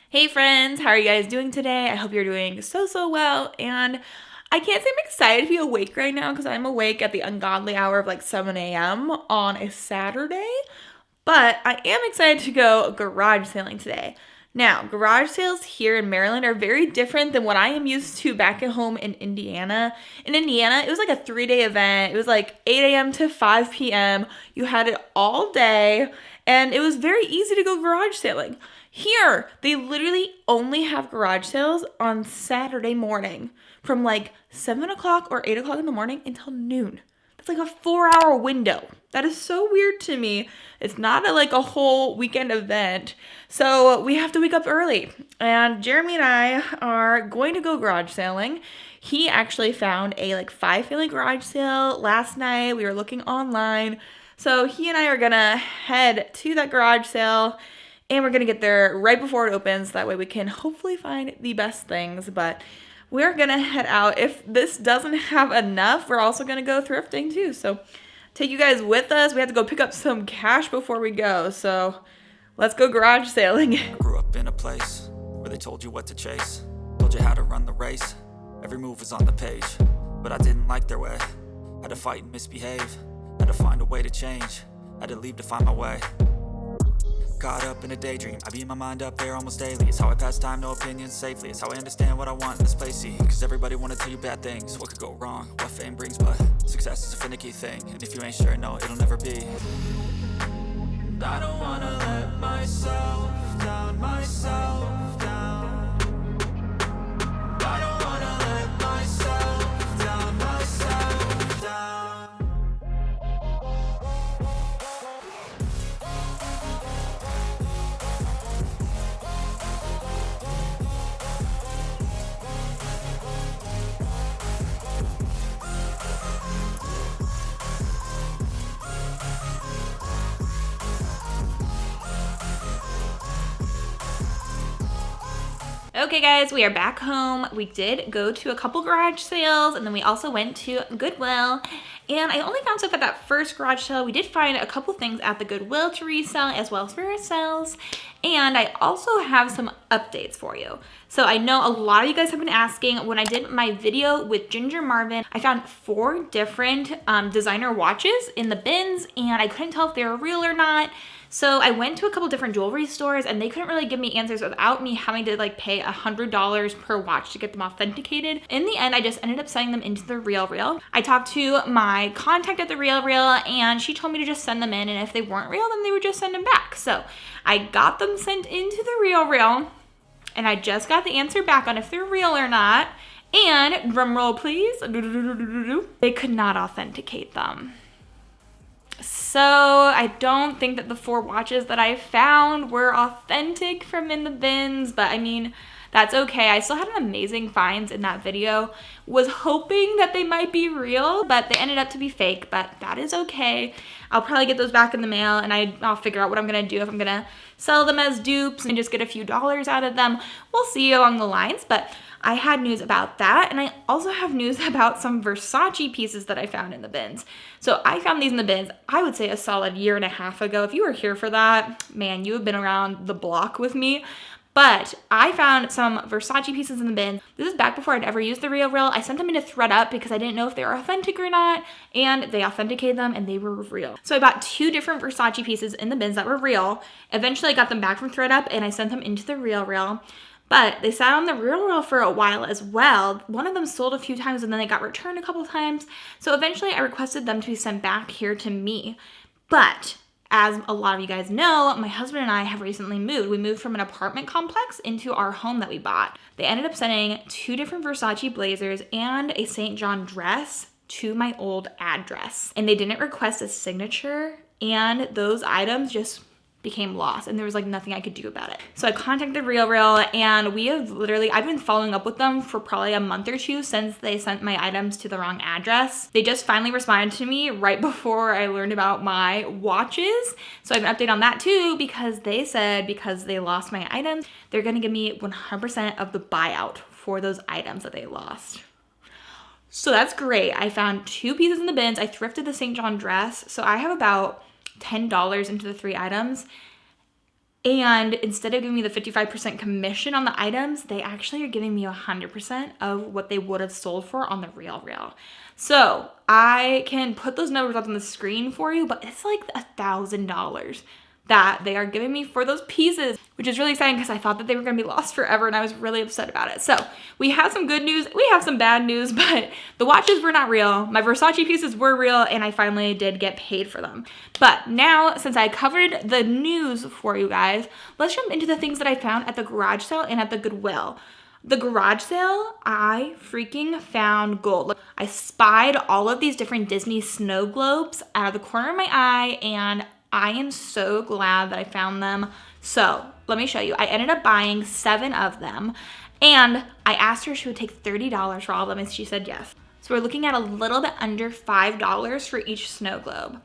Hey friends, how are you guys doing today? I hope you're doing so well. And I can't say I'm excited to be awake right now because I'm awake at the ungodly hour of like 7 a.m. on a Saturday. But I am excited to go garage sailing today. Now, garage sales here in Maryland are very different than what I am used to back at home in Indiana. In Indiana, it was like a 3-day event. It was like 8 a.m. to 5 p.m. You had it all day, and it was very easy to go garage sailing. Here, they literally only have garage sales on Saturday morning from like 7 o'clock or 8 o'clock in the morning until noon. That's like a 4-hour window. That is so weird to me. It's not like a whole weekend event. So we have to wake up early. And Jeremy and I are going to go garage sailing. He actually found a like 5-family garage sale last night. We were looking online. So he and I are gonna head to that garage sale. And we're going to get there right before it opens. That way we can hopefully find the best things. But we're going to head out. If this doesn't have enough, we're also going to go thrifting too. So take you guys with us. We have to go pick up some cash before we go. So let's go garage sailing. I grew up in a place where they told you what to chase. Told you how to run the race. Every move was on the page. But I didn't like their way. Had to fight and misbehave. Had to find a way to change. Had to leave to find my way. Caught up in a daydream, I beat my mind up there almost daily. It's how I pass time, no opinions safely. It's how I understand what I want in this place, see. Cause everybody wanna tell you bad things. What could go wrong, what fame brings, but success is a finicky thing. And if you ain't sure, no, it'll never be. I don't wanna let myself down, myself down. I don't wanna let myself down, myself down. Okay guys, we are back home. We did go to a couple garage sales and then we also went to Goodwill. And I only found stuff at that first garage sale. We did find a couple things at the Goodwill to resell as well as for ourselves. And I also have some updates for you. So I know a lot of you guys have been asking, when I did my video with Ginger Marvin, I found 4 different designer watches in the bins and I couldn't tell if they were real or not. So I went to a couple different jewelry stores and they couldn't really give me answers without me having to like pay $100 per watch to get them authenticated. In the end, I just ended up sending them into the RealReal. I talked to my contact at the RealReal and she told me to just send them in, and if they weren't real, then they would just send them back. So I got them sent into the RealReal and I just got the answer back on if they're real or not. And drum roll please, they could not authenticate them. So I don't think that the 4 watches that I found were authentic from in the bins, but I mean, that's okay. I still had an amazing finds in that video. Was hoping that they might be real, but they ended up to be fake, but that is okay. I'll probably get those back in the mail and I'll figure out what I'm gonna do, if I'm gonna sell them as dupes and just get a few dollars out of them. We'll see along the lines, but I had news about that, and I also have news about some Versace pieces that I found in the bins. So I found these in the bins, I would say a solid 1.5 years ago. If you were here for that, man, you have been around the block with me. But I found some Versace pieces in the bin. This is back before I'd ever used the RealReal. I sent them into ThredUp because I didn't know if they were authentic or not, and they authenticated them and they were real. So I bought 2 different Versace pieces in the bins that were real. Eventually I got them back from ThredUp and I sent them into the RealReal. But they sat on the RealReal for a while as well. One of them sold a few times and then they got returned a couple times. So eventually I requested them to be sent back here to me. But as a lot of you guys know, my husband and I have recently moved. We moved from an apartment complex into our home that we bought. They ended up sending 2 different Versace blazers and a St. John dress to my old address. And they didn't request a signature, and those items just became lost and there was like nothing I could do about it. So I contacted RealReal and we have literally, I've been following up with them for probably a month or 2 since they sent my items to the wrong address. They just finally responded to me right before I learned about my watches. So I have an update on that too, because they said because they lost my items, they're gonna give me 100% of the buyout for those items that they lost. So that's great. I found 2 pieces in the bins. I thrifted the St. John dress. So I have about $10 into the 3 items. And instead of giving me the 55% commission on the items, they actually are giving me 100% of what they would have sold for on the real. So I can put those numbers up on the screen for you, but it's like $1,000 that they are giving me for those pieces, which is really exciting because I thought that they were going to be lost forever and I was really upset about it. So we have some good news, we have some bad news, but the watches were not real. My Versace pieces were real and I finally did get paid for them. But now, since I covered the news for you guys, let's jump into the things that I found at the garage sale and at the Goodwill. The garage sale, I freaking found gold. Look, I spied all of these different Disney snow globes out of the corner of my eye, and I am so glad that I found them. So let me show you. I ended up buying 7 of them, and I asked her if she would take $30 for all of them, and she said yes. So we're looking at a little bit under $5 for each snow globe.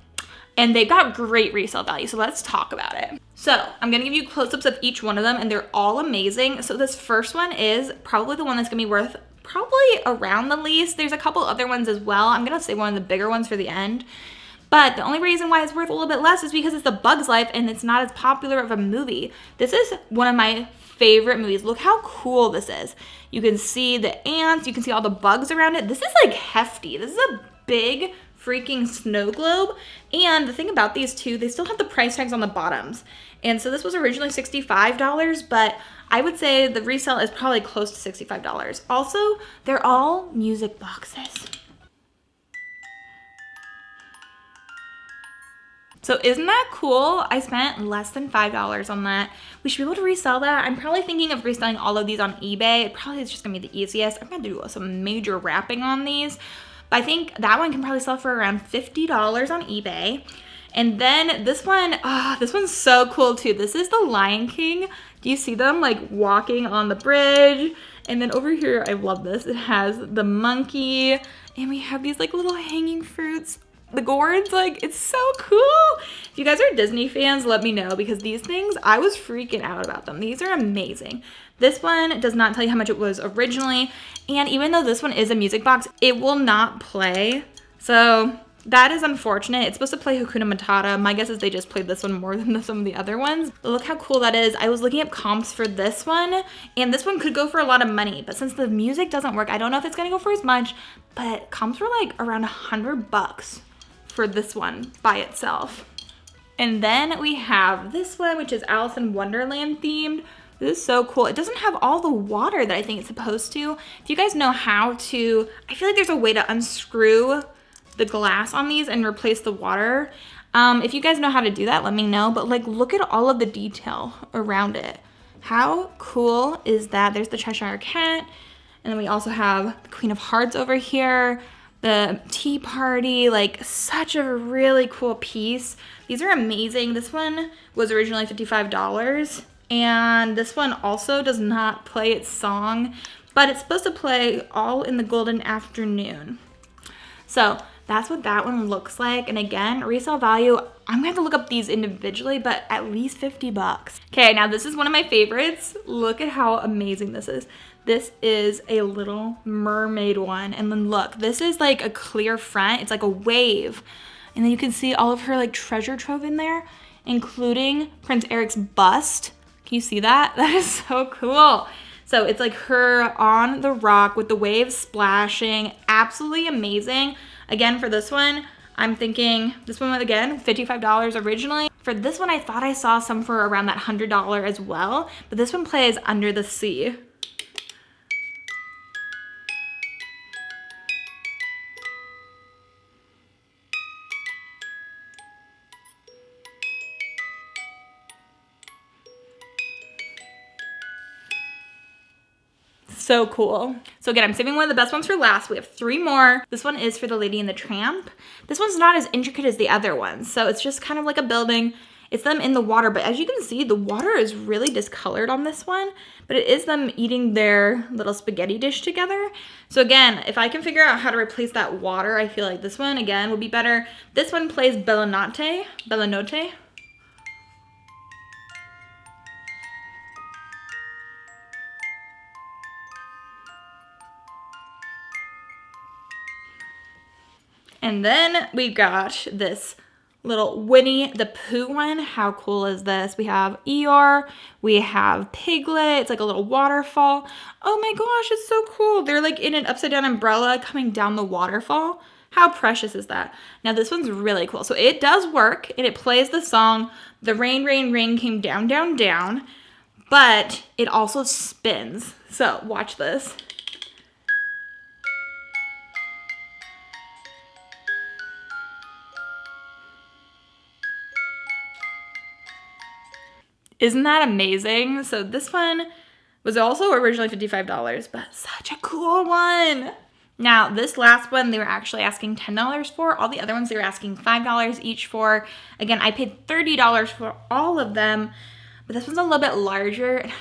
And they've got great resale value, so let's talk about it. So I'm gonna give you close-ups of each one of them, and they're all amazing. So this first one is probably the one that's gonna be worth probably around the least. There's a couple other ones as well. I'm gonna save one of the bigger ones for the end. But the only reason why it's worth a little bit less is because it's The Bug's Life and it's not as popular of a movie. This is one of my favorite movies. Look how cool this is. You can see the ants, you can see all the bugs around it. This is like hefty. This is a big freaking snow globe. And the thing about these two, they still have the price tags on the bottoms. And so this was originally $65, but I would say the resale is probably close to $65. Also, they're all music boxes. So isn't that cool? I spent less than $5 on that. We should be able to resell that. I'm probably thinking of reselling all of these on eBay. It probably is just gonna be the easiest. I'm gonna do some major wrapping on these. But I think that one can probably sell for around $50 on eBay. And then this one, this one's so cool too. This is the Lion King. Do you see them like walking on the bridge? And then over here, I love this. It has the monkey and we have these like little hanging fruits. The gourds, like, it's so cool. If you guys are Disney fans, let me know because these things, I was freaking out about them. These are amazing. This one does not tell you how much it was originally. And even though this one is a music box, it will not play. So that is unfortunate. It's supposed to play Hakuna Matata. My guess is they just played this one more than some of the other ones. But look how cool that is. I was looking up comps for this one, and this one could go for a lot of money. But since the music doesn't work, I don't know if it's gonna go for as much, but comps were like around $100 for this one by itself. And then we have this one, which is Alice in Wonderland themed. This is so cool. It doesn't have all the water that I think it's supposed to. If you guys know how to, I feel like there's a way to unscrew the glass on these and replace the water. If you guys know how to do that, let me know. But like, look at all of the detail around it. How cool is that? There's the Cheshire Cat. And then we also have the Queen of Hearts over here. The Tea Party, like such a really cool piece. These are amazing. This one was originally $55. And this one also does not play its song, but it's supposed to play All in the Golden Afternoon. So that's what that one looks like. And again, resale value, I'm gonna have to look up these individually, but at least $50. Okay, now this is one of my favorites. Look at how amazing this is. This is a Little Mermaid one. And then look, this is like a clear front. It's like a wave. And then you can see all of her like treasure trove in there, including Prince Eric's bust. Can you see that? That is so cool. So it's like her on the rock with the waves splashing. Absolutely amazing. Again, for this one, I'm thinking this one was again $55 originally. For this one, I thought I saw some for around that $100 as well, but this one plays Under the Sea. So cool. So again, I'm saving one of the best ones for last. We have 3 more. This one is for the Lady and the Tramp. This one's not as intricate as the other ones. So it's just kind of like a building. It's them in the water, but as you can see, the water is really discolored on this one, but it is them eating their little spaghetti dish together. So again, if I can figure out how to replace that water, I feel like this one, again, would be better. This one plays Bella Notte. And then we've got this little Winnie the Pooh one. How cool is this? We have Eeyore, we have Piglet. It's like a little waterfall. Oh my gosh, it's so cool. They're like in an upside down umbrella coming down the waterfall. How precious is that? Now this one's really cool. So it does work and it plays the song, "The rain, rain, rain came down, down, down," but it also spins. So watch this. Isn't that amazing? So this one was also originally $55, but such a cool one. Now, this last one, they were actually asking $10 for. All the other ones, they were asking $5 each for. Again, I paid $30 for all of them, but this one's a little bit larger, and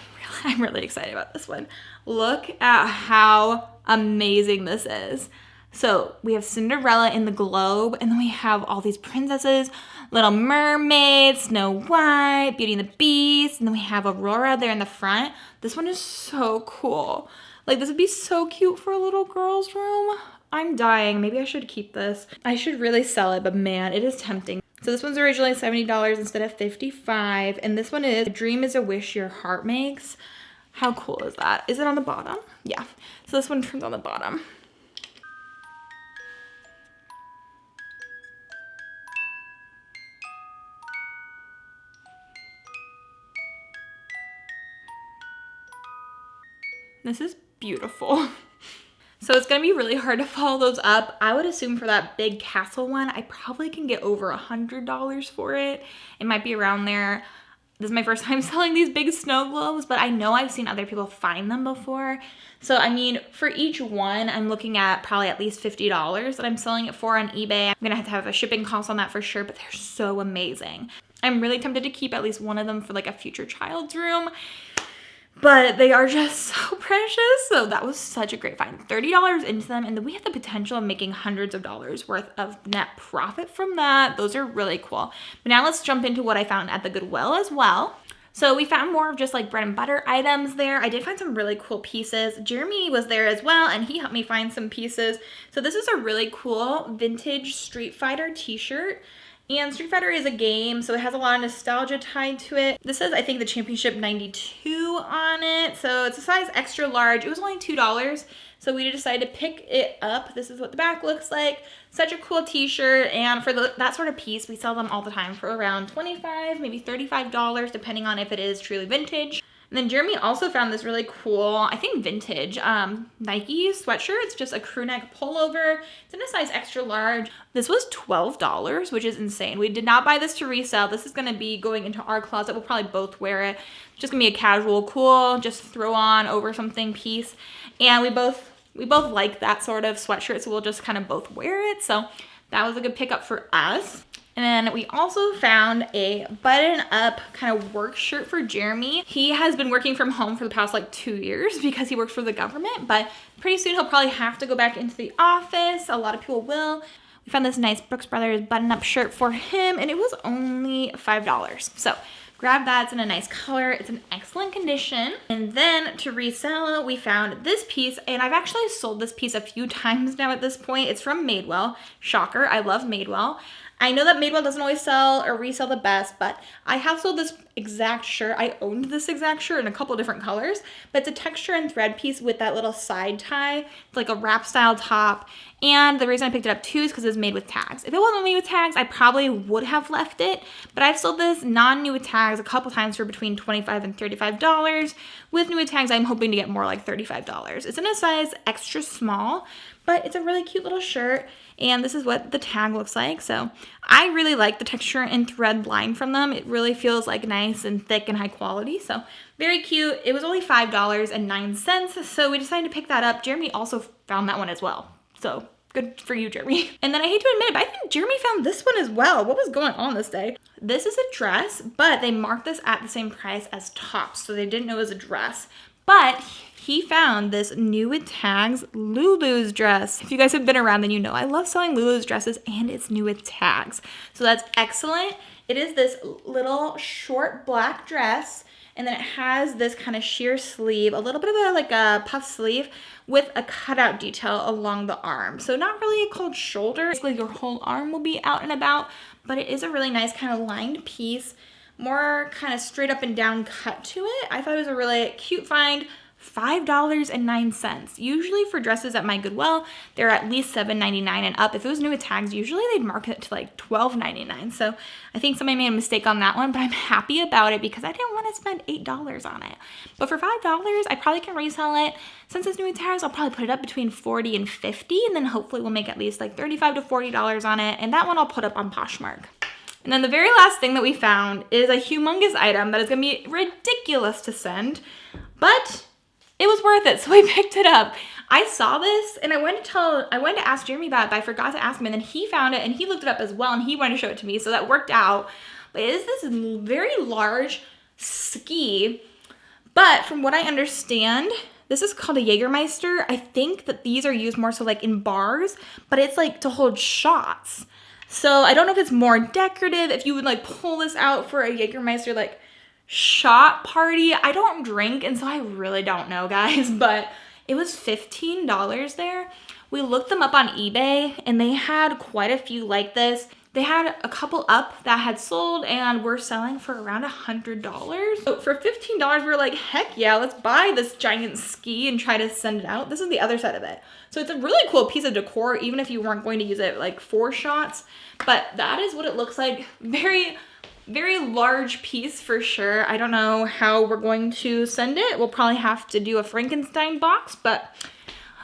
I'm really excited about this one. Look at how amazing this is. So we have Cinderella in the globe, and then we have all these princesses, Little Mermaid, Snow White, Beauty and the Beast, and then we have Aurora there in the front. This one is so cool. Like, this would be so cute for a little girl's room. I'm dying. Maybe I should keep this. I should really sell it, but man, it is tempting. So this one's originally $70 instead of $55, and this one is "A Dream is a Wish Your Heart Makes." How cool is that? Is it on the bottom? Yeah. So this one turns on the bottom. This is beautiful. So it's gonna be really hard to follow those up. I would assume for that big castle one, I probably can get over $100 for it. It might be around there. This is my first time selling these big snow globes, but I know I've seen other people find them before. So I mean, for each one, I'm looking at probably at least $50 that I'm selling it for on eBay. I'm gonna have a shipping cost on that for sure, but they're so amazing. I'm really tempted to keep at least one of them for like a future child's room, but they are just so precious. So that was such a great find. $30 into them, and then we have the potential of making hundreds of dollars worth of net profit from that. Those are really cool. But now let's jump into what I found at the Goodwill as well. So we found more of just like bread and butter items there. I did find some really cool pieces. Jeremy was there as well, and he helped me find some pieces. So this is a really cool vintage Street Fighter t-shirt. And Street Fighter is a game, so it has a lot of nostalgia tied to it. This says, I think, the Championship 92 on it. So it's a size extra large. It was only $2. So we decided to pick it up. This is what the back looks like. Such a cool t-shirt. And for that sort of piece, we sell them all the time for around $25, maybe $35, depending on if it is truly vintage. And then Jeremy also found this really cool, I think vintage, Nike sweatshirt. It's just a crew neck pullover. It's in a size extra large. This was $12, which is insane. We did not buy this to resell. This is gonna be going into our closet. We'll probably both wear it. It's just gonna be a casual, cool, just throw on over something piece. And we both like that sort of sweatshirt, so we'll just kind of both wear it. So that was a good pickup for us. And then we also found a button-up kind of work shirt for Jeremy. He has been working from home for the past like 2 years because he works for the government, but pretty soon he'll probably have to go back into the office. A lot of people will. We found this nice Brooks Brothers button-up shirt for him, and it was only $5. So grab that. It's in a nice color. It's in excellent condition. And then to resell, we found this piece, and I've actually sold this piece a few times now at this point. It's from Madewell. Shocker, I love Madewell. I know that Madewell doesn't always sell or resell the best, but I have sold this exact shirt. I owned this exact shirt in a couple different colors, but it's a texture and thread piece with that little side tie. It's like a wrap style top. And the reason I picked it up too is because it's made with tags. If it wasn't made with tags, I probably would have left it, but I've sold this non-new with tags a couple times for between $25 and $35. With new with tags, I'm hoping to get more like $35. It's in a size extra small, but it's a really cute little shirt. And this is what the tag looks like. So I really like the texture and thread line from them. It really feels like nice and thick and high quality. So very cute. It was only $5.09. So we decided to pick that up. Jeremy also found that one as well. So good for you, Jeremy. And then I hate to admit it, but I think Jeremy found this one as well. What was going on this day? This is a dress, but they marked this at the same price as tops. So they didn't know it was a dress. But he found this new with tags Lulu's dress. If you guys have been around, then you know I love selling Lulu's dresses, and it's new with tags. So that's excellent. It is this little short black dress, And then it has this kind of sheer sleeve, a little bit of like a puff sleeve with a cutout detail along the arm. So not really a cold shoulder. Basically your whole arm will be out and about, but it is a really nice kind of lined piece, more kind of straight up and down cut to it. I thought it was a really cute find. $5.09. Usually for dresses at my Goodwill, they're at least $7.99 and up. If it was new with tags, usually they'd mark it to like $12.99. So I think somebody made a mistake on that one, but I'm happy about it because I didn't want to spend $8 on it. But for $5, I probably can resell it. Since it's new with tags, I'll probably put it up between $40 and $50, and then hopefully we'll make at least like $35 to $40 on it. And that one I'll put up on Poshmark. And then the very last thing that we found is a humongous item that is going to be ridiculous to send, but it was worth it, so I picked it up. I saw this and I went to ask Jeremy about it, but I forgot to ask him, and then he found it and he looked it up as well and he wanted to show it to me, so that worked out. But it is this very large ski, but from what I understand, this is called a Jägermeister. I think that these are used more so like in bars, but it's like to hold shots. So I don't know if it's more decorative, if you would like pull this out for a Jägermeister like shot party. I don't drink, and so I really don't know, guys, but it was $15 there. We looked them up on eBay and they had quite a few like this. They had a couple up that had sold and were selling for around $100. So for $15, we were like, heck yeah, let's buy this giant ski and try to send it out. This is the other side of it. So it's a really cool piece of decor, even if you weren't going to use it like for shots. But that is what it looks like. Very large piece for sure. I don't know how we're going to send it. We'll probably have to do a Frankenstein box, but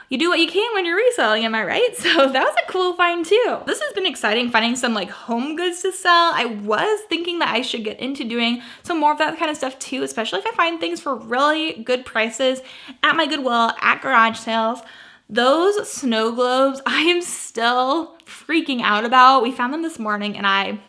you do what you can when you're reselling, am I right? So that was a cool find too. This has been exciting, finding some like home goods to sell. I was thinking that I should get into doing some more of that kind of stuff too, especially if I find things for really good prices at my Goodwill, at garage sales. Those snow globes, I am still freaking out about. We found them this morning and I'm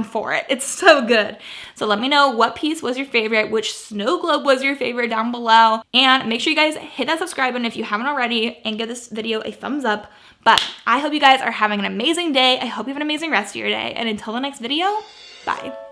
for it. It's so good. So let me know what piece was your favorite, which snow globe was your favorite down below. And make sure you guys hit that subscribe button if you haven't already and give this video a thumbs up. But I hope you guys are having an amazing day. I hope you have an amazing rest of your day. And until the next video, bye.